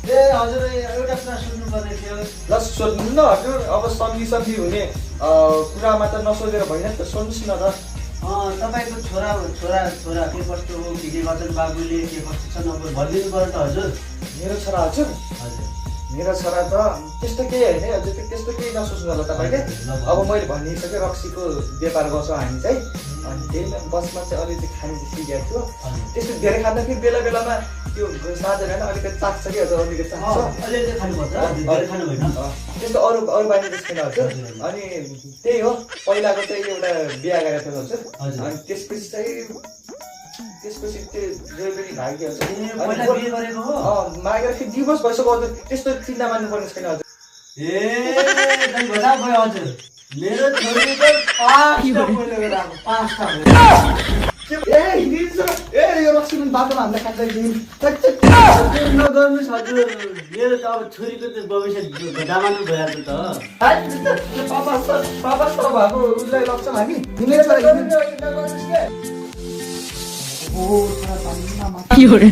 ए हजुर एउटा कुरा सुन्नुपर्ने थियो। ल सोध्नु न हजुर, अब सन्धि हुने कुरामा त नसोधेर भएन त, सोध्नुहोस् न त। तपाईँको छोरा के कस्तो हो, के गर्छन् बाबुले, के कस्तो छन् अब भनिदिनु पर्यो त हजुर। मेरो छोरा हजुर? हजुर मेरो छोरा त त्यस्तो केही होइन है हजुर, त्यस्तो केही नसोच्नु होला तपाईँले। अब मैले भनिसकेँ रक्सीको व्यापार गर्छौँ हामी चाहिँ, अनि त्यही बसमा चाहिँ अलिकति खाने चाहिँ सिकेको थियो। त्यस्तो धेरै खाँदा फेरि बेला बेलामा त्यो साँझेर होइन अलिकति चाख्छ कि हजुर, अलिकति चाख्छ। अलिअलि खानुपर्छ, धेरै खानु भएन। त्यस्तो अरू बानी चाहिँ छैन हजुर। अनि त्यही हो, पहिलाको चाहिँ एउटा बिहा गरेको थियो हजुर, अनि त्यसपछि त्यो जोइ पनि भाग्य हुन्छ। पहिला बिहे गरेको हो? मागेर फेरि डिभोर्स भइसक्यो हजुर, त्यस्तो चिन्ता मान्नुपर्ने छैन हजुर। बजा भयो हजुर, मेरो छोरी त 5टा पहिला गएर आएको, 5टा यो रक्सी पनि बाटोमा हामीलाई खाँदाखेरि नगर्नुहोस् हजुर, मेरो त अब छोरीको त भविष्य दामानु भइहाल्छ त। पापा भएको उसलाई लग्छौँ हामी। Fiore.